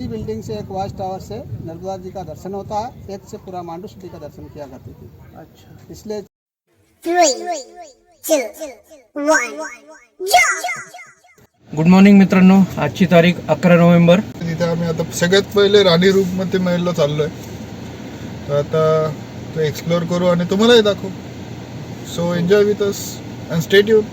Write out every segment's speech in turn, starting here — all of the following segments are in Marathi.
बिल्डिंग से एक वॉच टावर से नर्मदा जी का दर्शन होता है, एक से पूरा मांडू सिटी का दर्शन किया करती थी। अच्छा, इसलिए 3, 2, 1 गुड मॉर्निंग मित्रांनो, आजची तारीख 11 नोव्हेंबर. तिथे आम्ही आता सगळ्यात पहिले राणी रूपमध्ये महलला चाललोय. तर आता तो एक्सप्लोर करू आणि तुम्हालाही दाखवू. So enjoy with us and stay tune.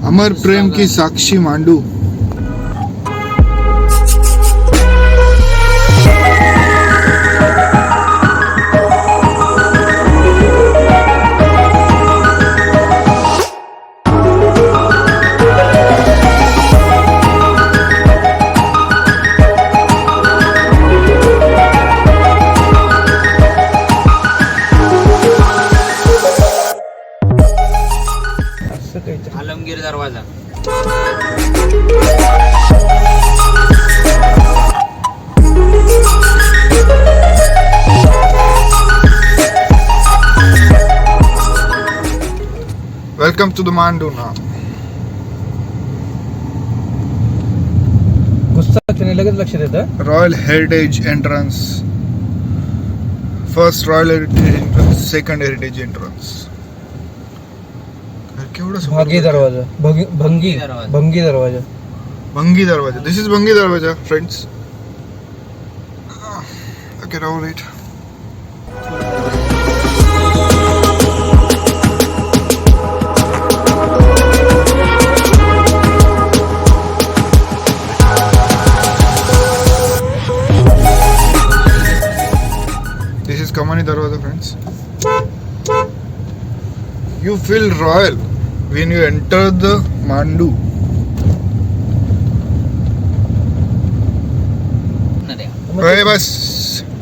अमर प्रेम की साक्षी मांडू. आलमगीर दरवाजा. वेलकम टू द मांडू ना. गुस्सा लगेच लक्षात येतं. Royal heritage entrance. First royal heritage entrance, second heritage entrance. भागी दरवाजा. भंगी दरवाजा. भंगी दरवाजा. दिस इज भंगी दरवाजा friends. Okay, right. This is Kamani Darwaza, friends. You feel royal when you enter the Mandu. Hey, bas.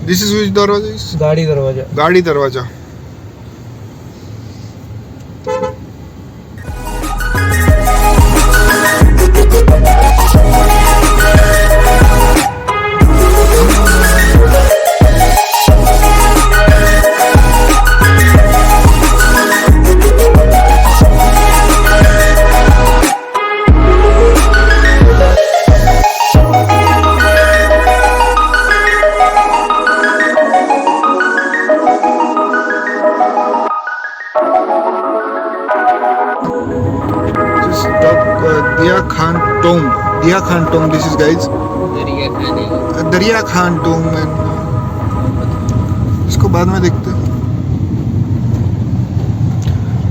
This is which darwaza is? गाडी दरवाजा. गाडी दरवाजा. Diya Khan Tomb. This is, guys, Darya Khan Tomb. इसको बाद में देखते हैं.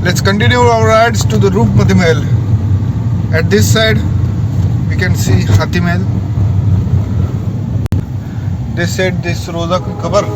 Let's continue our rides to the Roopmati Mahal. At this side we can see Hathi Mahal. This side this Roza की कबर.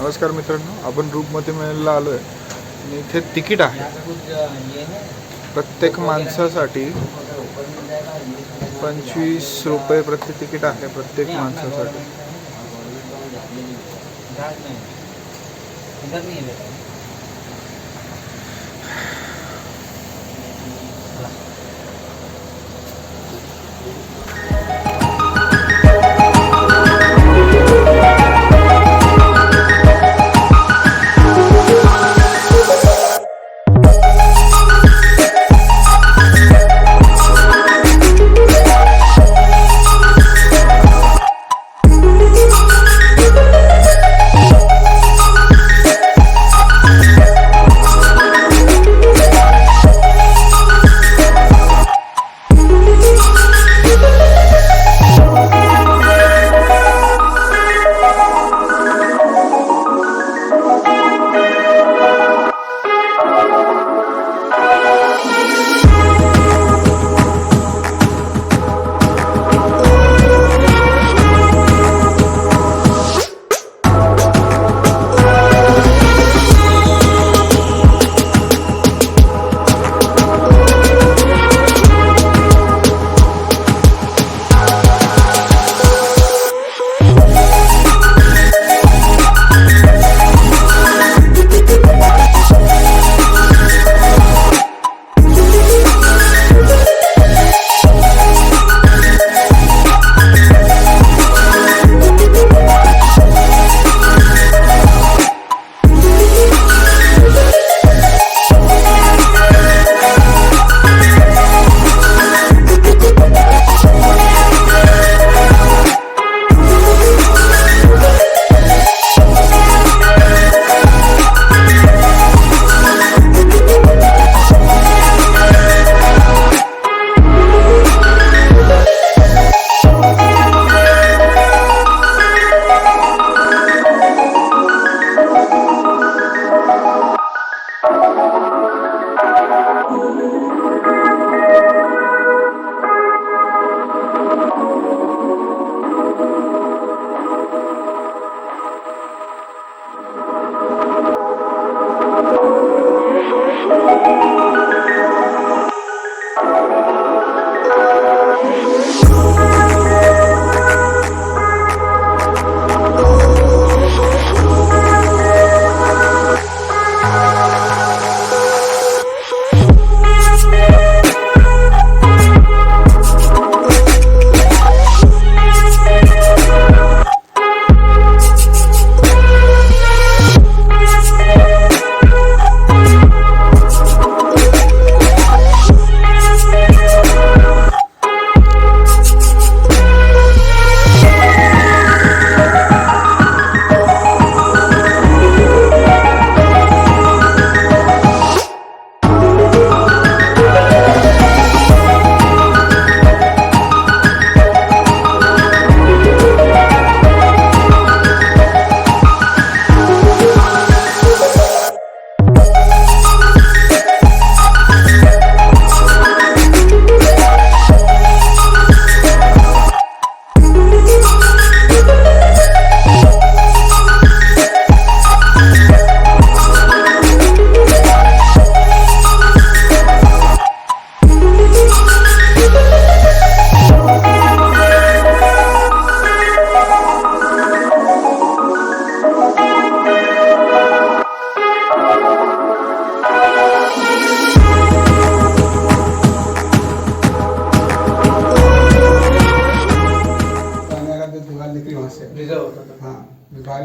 नमस्कार मित्रांनो, आपण रूपमती महलला आलोय आणि इथे तिकीट आहे. प्रत्येक माणसासाठी 25 रुपये प्रति तिकीट आहे. प्रत्येक माणसासाठी.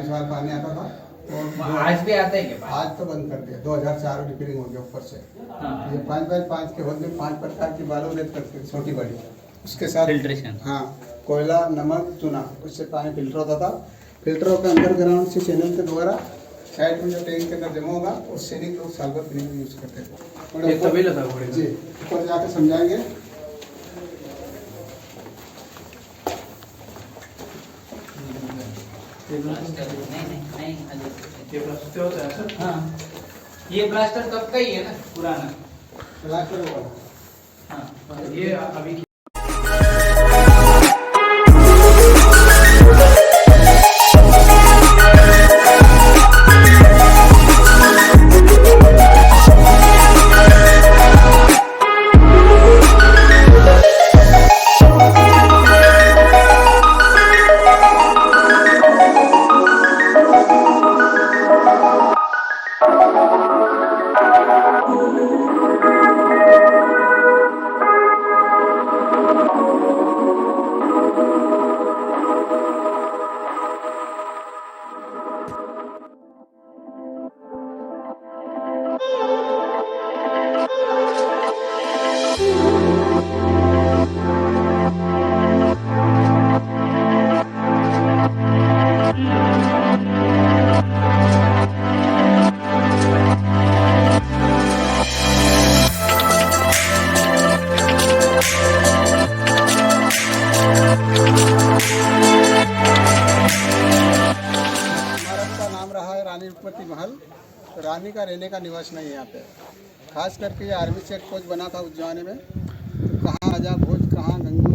40 बार पानी आता था। और आज भी आता है क्या? आज तो बंद कर दिया, 2004 में रिपेयरिंग हो गया ऊपर से। ये 5x5 के होद में 5 प्रकार की बालू रेत करते थे, छोटी बड़ी, उसके साथ फिल्ट्रेशन। हाँ, कोयला, नमक, चूना, उससे पानी फिल्टर होता था। फिल्टर होकर अंडरग्राउंड से चैनल के द्वारा साइड में जो टैंक के अंदर जमा होगा, उस सैनिक लोग साल भर पीने में यूज करते थे। ये तभी लगा हुआ है। जी, ऊपर जाकर समझाएंगे। हाँ, ये प्लास्टर कब का ही है ना, पुराना। प्लास्टर वाला। हाँ, ये अभी रानी रुकमती महल। रानी का रहने का निवास नहीं है यहाँ पे। खास करके ये आर्मी चेक पोस्ट बना था उस जमाने में। तो कहाँ राजा भोज, कहाँ गंगू,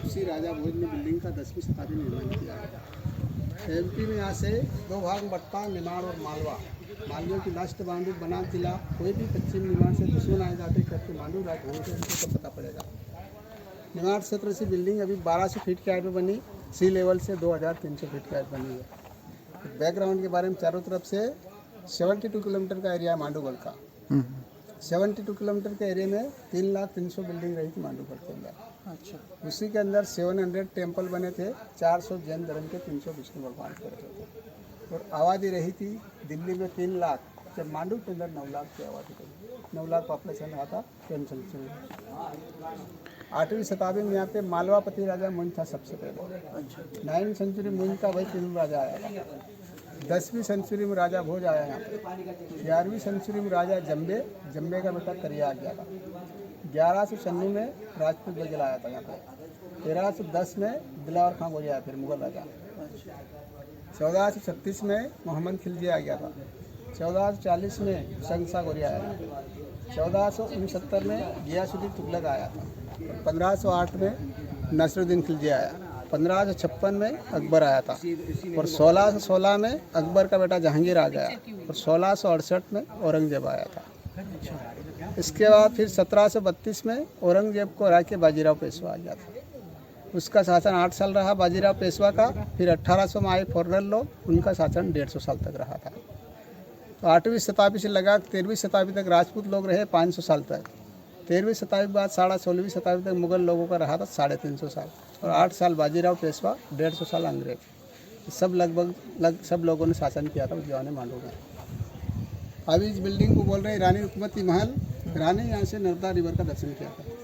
उसी राजा भोज ने बिल्डिंग का 10वीं शताब्दी में निर्माण किया है। एमपी में यहाँ से 2 भाग में बटता, निमाड़ और मालवा। मालवे की लास्ट बाउंड्री बना जिला। कोई भी पश्चिम निमाड़ से दुश्मन आए जाते करके मालूम राजधानी से उनको तो पता पड़ेगा। निमाड़ क्षेत्र से बिल्डिंग अभी 1200 फीट की हाइट में बनी, सी लेवल से 2300 फीट की हाइट बनी है। बैकग्राउंड के बारे में चारों तरफ से 72 किलोमीटर का एरिया है मांडूगढ़ का। 72 किलोमीटर के एरिया में 3,03,000 बिल्डिंग रही थी मांडूगढ़ के अंदर। अच्छा, उसी के अंदर 700 टेम्पल बने थे, 400 जैन धर्म के, 300 विष्णु भगवान के रहे थे। और आबादी रही थी दिल्ली में 3 लाख, जब मांडू के अंदर 9 लाख की आबादी थी। 9 लाख पॉपुलेशन रहा था 10th सेंचुरी में। 8वीं शताब्दी में यहाँ पे मालवापति राजा मुंज था सबसे पहले। 9th सेंचुरी मुंज का भाई 3 राजा आया था। 10वीं सेंचुरी में राजा भोज आया यहाँ पे। 11वीं सेंचुरी में राजा जम्बे का बेटा करिया आ गया था। 1196 में राजपूत बघेल आया था यहाँ पे। 1310 में दिलावर खां गोरी आया, फिर मुगल राजा। 1436 में मोहम्मद खिलजी आ गया था। 1440 में शंगशाह गोरी आया था। 1469 में गियासुद्दीन तुगलक आया था। 1508 में नसरुद्दीन खिलजी आया। 1556 में अकबर आया था। और 1616 में अकबर का बेटा जहांगीर आ गया। और 1668 में औरंगजेब आया था। इसके बाद फिर 1732 में औरंगजेब को हरा के बाजीराव पेशवा आ गया था। उसका शासन 8 साल रहा बाजीराव पेशवा का। फिर 1800 में आए फॉरनर लोग, उनका शासन 150 साल तक रहा था। तो 8वीं शताब्दी से लगा 13वीं शताब्दी तक राजपूत लोग रहे 500 साल तक। 13वीं शताब्दी के बाद 16वीं शताब्दी तक मुगल लोगों का रहा था 350 साल। और 8 साल बाजीराव पेशवा, 150 साल अंग्रेज। सब लगभग सब लोगों ने शासन किया था उस जमाने मांडू में। अभी इस बिल्डिंग को बोल रहे हैं रानी रुकमती महल। रानी यहाँ से नर्मदा रिवर का दर्शन किया करती थी।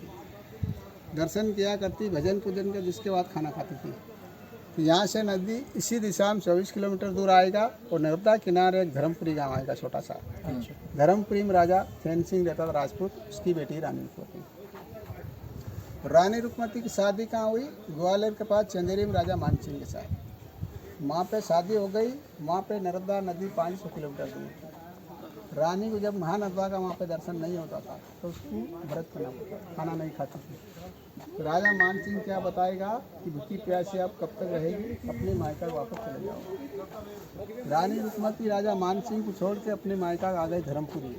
दर्शन किया करती, भजन पूजन के, जिसके बाद खाना खाती थी। तो यहाँ से नदी इसी दिशा में 24 किलोमीटर दूर आएगा। और नर्मदा किनारे एक धर्मपुरी गाँव आएगा छोटा सा। धर्मपुरी में राजा फैन सिंह रहता था राजपूत, उसकी बेटी रानी रुकमती। रानी रुकमती की शादी कहाँ हुई? ग्वालियर के पास चंदेरी में राजा मान सिंह के साथ। वहाँ पे शादी हो गई। वहाँ पे नर्मदा नदी 500 किलोमीटर दूर थी। रानी को जब महानर्मदा का वहाँ पे दर्शन नहीं होता था तो उसको व्रत करना पड़ता, खाना नहीं खाती थी। तो राजा मान सिंह क्या बताएगा कि भूखी प्यासी आप कब तक रहेगी, अपने मायका वापस चले जाओ। रानी रुकमती राजा मान सिंह को छोड़ के अपने मायका आ गए धर्मपुरी।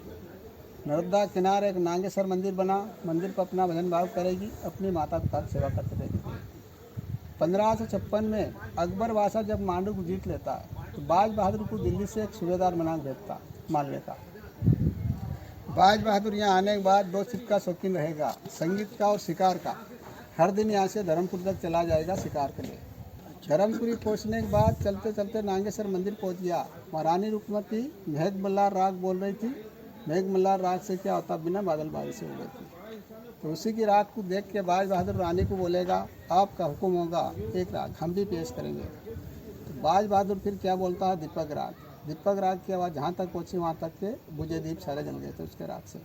नर्मदा किनारे एक नागेश्वर मंदिर बना। मंदिर पर अपना भजन भाव करेगी, अपनी माता पिता की सेवा करते रहेगी। 1556 में अकबर बादशाह जब मांडू को जीत लेता है तो बाज बहादुर को दिल्ली से एक सूबेदार बना भेजता मालवे का। बाज बहादुर यहाँ आने के बाद 2 चीज़ का शौकीन रहेगा, संगीत का और शिकार का। हर दिन यहाँ से धर्मपुर तक चला जाएगा शिकार के लिए। धर्मपुरी पहुंचने के बाद चलते चलते नागेश्वर मंदिर पहुंच गया। वहाँ रानी रुक्मती मेघ मल्हार राग बोल रही थी। मेघ मल्हार राग से क्या होता, बिना बादल बारिश से हो गई थी। तो उसी की राग को देख के बाज बहादुर रानी को बोलेगा, आपका हुक्म होगा एक राग हम भी पेश करेंगे। तो बाज बहादुर फिर क्या बोलता है, दीपक राग। दीपक राग की आवाज़ जहाँ तक पहुँची वहाँ तक के बुझे दीप सारे जल गए थे उसके राग से।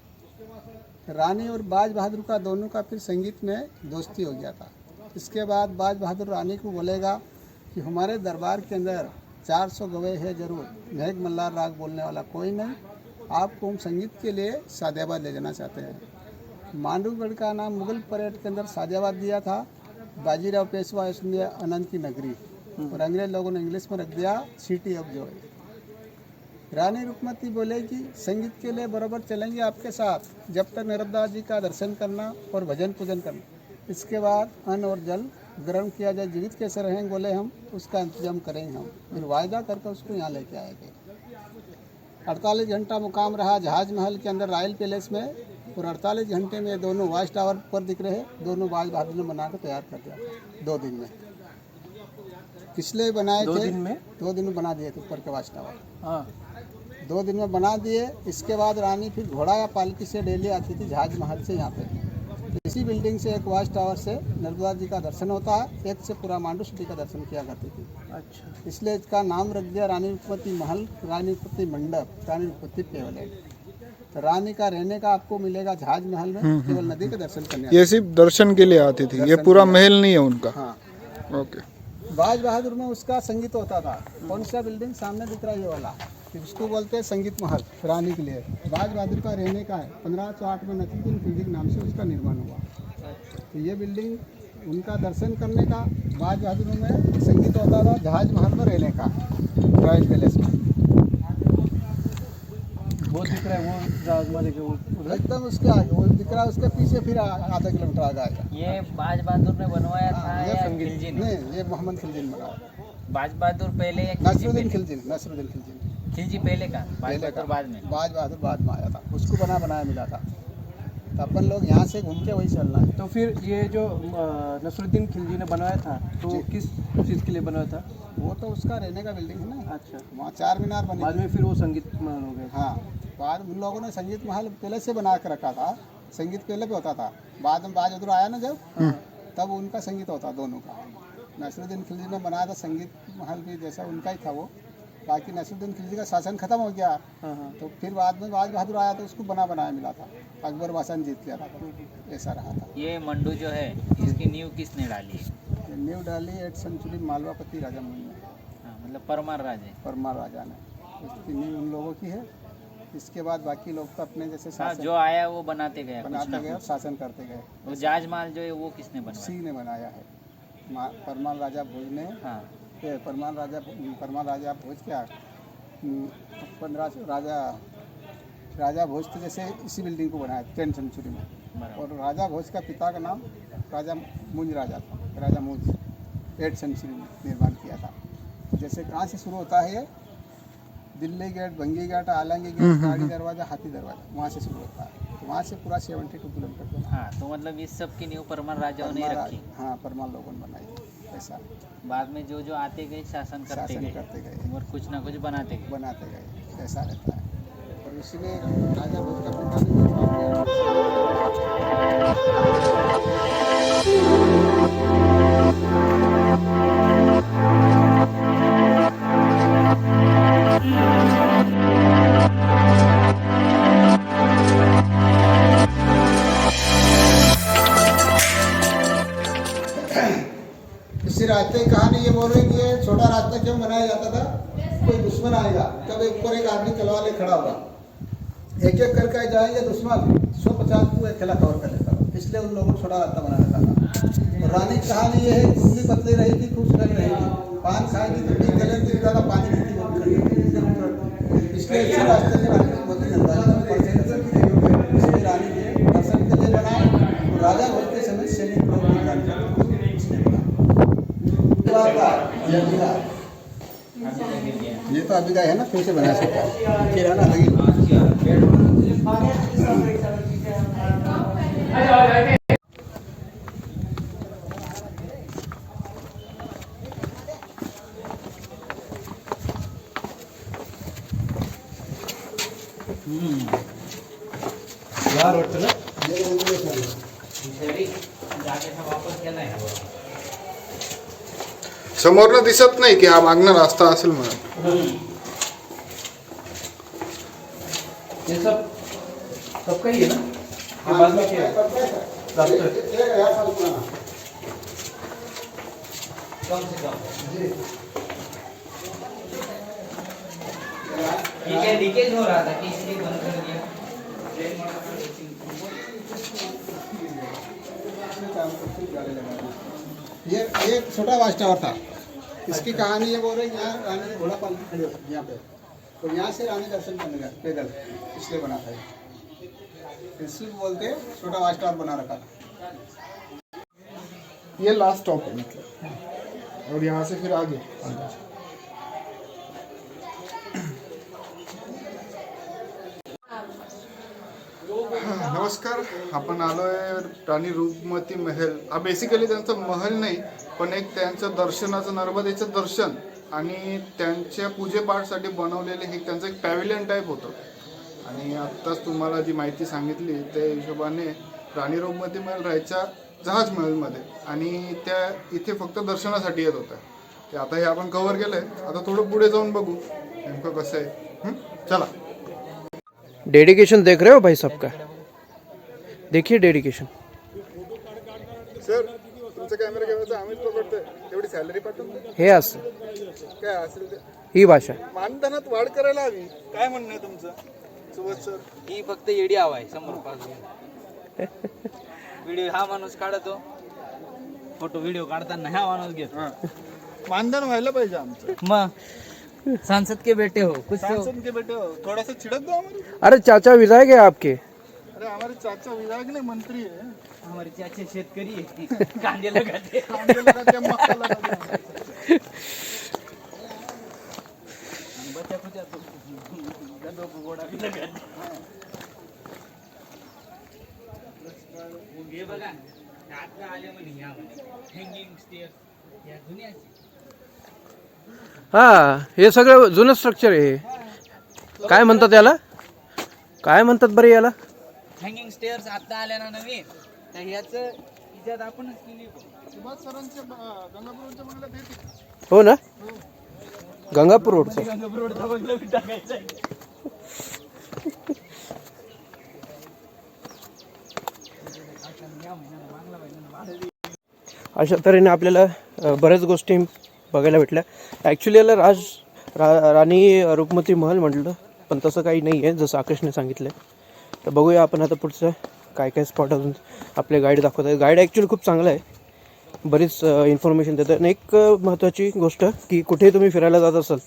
रानी और बाज बहादुर का दोनों का फिर संगीत में दोस्ती हो गया था। इसके बाद बाज बहादुर रानी को बोलेगा कि हमारे दरबार के अंदर 400 गवाह है जरूर, मेघ मल्हार राग बोलने वाला कोई नहीं, आपको हम संगीत के लिए सादियाबाद ले जाना चाहते हैं। मांडूगढ़ का नाम मुगल परेड के अंदर सादियाबाद दिया था। बाजीराव पेशवा इसलिए अनंत की नगरी, और अंग्रेज लोगों ने इंग्लिश में रख दिया सिटी ऑफ जॉय। रानी रुक्मती बोले कि संगीत के लिए बराबर चलेंगे आपके साथ, जब तक नर्मदा जी का दर्शन करना और भजन पूजन करना। इसके बाद अन्न और जल ग्रहण किया जाए, जीवित कैसे रहेंगे बोले हम, उसका इंतजाम करेंगे हम। फिर वायदा करके उसको यहाँ लेके आएंगे। 48 घंटा मुकाम रहा जहाज महल के अंदर रॉयल पैलेस में, और 48 घंटे में दोनों वॉच टावर पर दिख रहे, दोनों बाज बहादुर ने बना कर तैयार कर दिया 2 दिन में। पिछले बनाए थे 2 दिन में बना दिए थे ऊपर के वॉच टावर। हाँ 2 दिन में बना दिए। इसके बाद रानी फिर घोड़ा या पालकी से डेली आती थी जहाज महल से यहाँ पे। इसी बिल्डिंग से एक वॉच टावर से नर्मदा जी का दर्शन होता है, एक से पूरा मांडू सिटी का दर्शन किया करती थी। अच्छा, इसलिए इसका नाम रख दिया रानी रुक्मती महल, रानी रुक्मती मंडप, रानी रुक्मती पेवलेट। तो रानी का रहने का आपको मिलेगा जहाज महल में, केवल नदी के दर्शन करने। ये सिर्फ दर्शन के लिए आती थी, ये पूरा महल नहीं है उनका। हाँ ओके। बाज बहादुर में उसका संगीत होता था। कौन सा बिल्डिंग सामने दिख रहा है ये वाला, इसको बोलते हैं संगीत महल। रानी के लिए बाज बहादुर का रहने का है। 1508 में नसीरुद्दीन खिलजी के नाम से उसका निर्माण हुआ। तो ये बिल्डिंग उनका दर्शन करने का, बाज बहादुर में संगीत होता था, जहाज महल में रहने का, रॉयल पैलेस में। वो दिख रहा है, वो जहाज महल के एकदम उसके आगे वो दिख रहा है, उसके पीछे फिर आधा किलोमीटर आगे आएगा। ये बाज बहादुर ने बनवाया था ये या खिलजी ने? नहीं, ये मोहम्मद खिलजी ने बनाया। बाज बहादुर पहले या नसरुद्दीन खिलजी। खिलजी पहले का, बाज बहादुर बाद में? बाज बहादुर बाद में आया था, उसको बनाया मिला था। तो अपन लोग यहाँ से घूम के वही चलना है। तो फिर ये जो नसरुद्दीन खिलजी ने बनवाया था, तो किस चीज़ के लिए बनवाया था? वो तो उसका रहने का बिल्डिंग है ना। अच्छा, वहाँ 4 मीनार बने। बाद में फिर वो संगीत महल हो गए। हाँ, बाद उन लोगों ने संगीत महल पहले से बना कर रखा था। संगीत पहले पे होता था, बाद में बाज बहादुर आया ना जब, तब उनका संगीत होता दोनों का। नसरुद्दीन खिलजी ने बनाया था संगीत महल भी, जैसा उनका ही था वो। बाकी नसरुद्दीन खिलजी का शासन खत्म हो गया, तो फिर बाद में बाज बहादुर आया तो उसको बनाया मिला था। अकबर बादशाह जीत लिया था, ऐसा रहा था। ये मंडू जो है, इसकी नींव किसने डाली है? नींव डाली 8th सेंचुरी मालवापति राजा मुनि ने। हाँ, मतलब परमार राजा ने, इसकी नींव उन लोगों की है। इसके बाद बाकी लोग तो अपने जैसे हाँ, जो आया वो बनाते गए और शासन करते गए। वो जहाजमहल जो है वो किसने बनाया? सी ने बनाया है, परमार राजा भोज ने। हाँ, परमार राजा भोज क्या 1500 राजा भोज तो जैसे इसी बिल्डिंग को बनाया 10th सेंचुरी में। और राजा भोज का पिता का नाम राजा मुंज राजा था। राजा मुंज 8th सेंचुरी में निर्माण किया था। जैसे कहाँ से शुरू होता है ये, दिल्ली गेट, भंगी गेट, आलंगी गेट, गाड़ी दरवाजा, हाथी दरवाजा, वहाँ से शुरू होता है। तो वहाँ से पूरा 72 किलोमीटर बना। हाँ, तो मतलब इस सब की नींव परमार राजाओं ने रखी। हाँ, परमार लोगों ने बनाई। ऐसा बाद में जो आते गए शासन करते गए और कुछ ना कुछ बनाते गए, ऐसा रहता है। और इसलिए राजा भोज का पिता ने निर्माण इसी रास्ते की कहानी ये बोल रही कि ये छोटा रास्ता क्यों बनाया जाता था, कोई दुश्मन आएगा तब ऊपर एक आदमी तलवार ले खड़ा होगा, एक एक करके जाएंगे दुश्मन, 150 को अकेला कवर कर लेता था। इसलिए उन लोगों को छोटा रास्ता बना देता था। और रानी की कहानी ये है, खूब भी पतली रही थी, खूब सुंदर रही थी, पान खाएगी तो ठीक गले से ज़्यादा पानी पीती वो खड़ी। इसलिए इसी रास्ते से रानी की बोलती इसलिए रानी के दर्शन के लिए बनाए। और राजा भोज के समय सैनिक लोग ये तो अभी का है ना, फिर से बना सकता है। फिर है ना लगी शहरी जागेचा वापर केला आहे. समोरनं दिसत नाही की हा मागणं रस्ता असेल म्हणून. ये सब का ही है ना? ये बाद में क्या है? रास्ता कम से कम ये क्या लीकेज हो रहा था कि इसलिए बंद कर दिया? ये एक छोटा वाच टावर था, इसकी कहानी ये बोल रहे हैं यहाँ रानी ने घोड़ा पाल के खड़े होते यहाँ पे, तो यहाँ से रानी दर्शन करने गए पैदल, इसलिए बना था ये। इसलिए बोलते छोटा वाच टावर बना रखा था। ये लास्ट स्टॉप है मतलब, और यहाँ से फिर आगे नमस्कार. आपण आलोय राणी रूपमती महल. हा बेसिकली त्यांचा महल नाही, पण एक त्यांचं दर्शनाचं, नर्मदेचं दर्शन आणि त्यांच्या पूजेपाठसाठी बनवलेले हे त्यांचं एक पॅव्हिलियन टाईप होतं. आणि आत्ताच तुम्हाला जी माहिती सांगितली त्या हिशोबाने राणी रूपमती महल राहायच्या जहाज महलमध्ये, आणि त्या इथे फक्त दर्शनासाठी येत होत्या. ते आता हे आपण कव्हर केलंय. आता थोडं पुढे जाऊन बघू नेमकं कसं आहे. चला. डेडिकेशन देख रहे हो भाई सबका, देखिए डेडिकेशन. सर तुमचा कॅमेरा घेवायचा आम्हीच पकडतोय, तेवढी सॅलरी पाठवतो. हे असं काय असेल ते ही भाषा. मानधनात वाढ करायला हवी. काय म्हणणं आहे तुमचं सुभाष सर? ही फक्त येडी हवा आहे समोर पास व्हिडिओ हा माणूस काढतो, फोटो व्हिडिओ काढताना हा माणूस घेतो. मानधन व्हायला पाहिजे आमचं. मग सांसद के बेटे हो कुछ तो सांसद के बेटे हो, थोडासा छिड़क दो हमारे. अरे चाचा विधायक है आपके. अरे हमारे चाचा विधायक नहीं मंत्री है. हमारे चाचे शेतकरी आहे कांदे लगाते. कांदे लगाते हैं, मक्का लगाते हैं. बच्चा कुछ गधों को घोड़ा भी लगाते. हे बघा आता आल्यामध्ये यामध्ये हँगिंग स्टेअर या जुन्याची. हा हे सगळं जुनं स्ट्रक्चर आहे. काय म्हणतात याला, काय म्हणतात बरं याला? हँगिंग स्टेअर्स आता आल्या ना नवीन, तर ह्याच इजाद आपणच केली. सुभाष सरांच्या गंगापूरच्या बंगल्यात येते. हो ना, गंगापूर रोडचं. रोडचा बंगला बी टाकायचा आहे. अशा तऱ्हेने आपल्याला बऱ्याच गोष्टी बघायला भेटल्या. ॲक्च्युली याला राणी रूपमती महल म्हटलं, पण तसं काही नाही आहे जसं आकाशने सांगितलं. तर बघूया आपण आता पुढचं काय काय स्पॉट अजून आपले गाईड दाखवत आहे. गाईड ॲक्च्युली खूप चांगलं आहे, बरीच इन्फॉर्मेशन देतं. आणि एक महत्त्वाची गोष्ट की कुठेही तुम्ही फिरायला जात असाल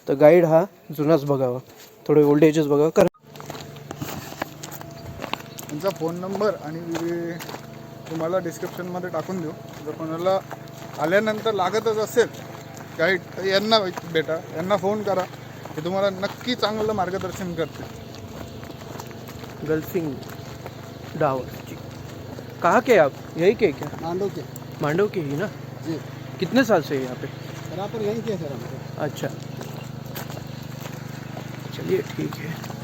तर गाईड हा जुनाच बघावा, थोडे ओल्ड एजेस बघावं. कारण त्यांचा फोन नंबर आणि तुम्हाला डिस्क्रिप्शनमध्ये टाकून देऊ. जर कोणाला आल्यानंतर लागतच असेल गाईड तर यांना भेटा, यांना फोन करा, ते तुम्हाला नक्की चांगलं मार्गदर्शन करते. गल्फिंग डावर कहाँ के आप, यही के क्या? मांडव के मांडव के ही ना जी. कितने साल से यहाँ पे? बराबर यहीं के सर हमको. अच्छा चलिए ठीक है.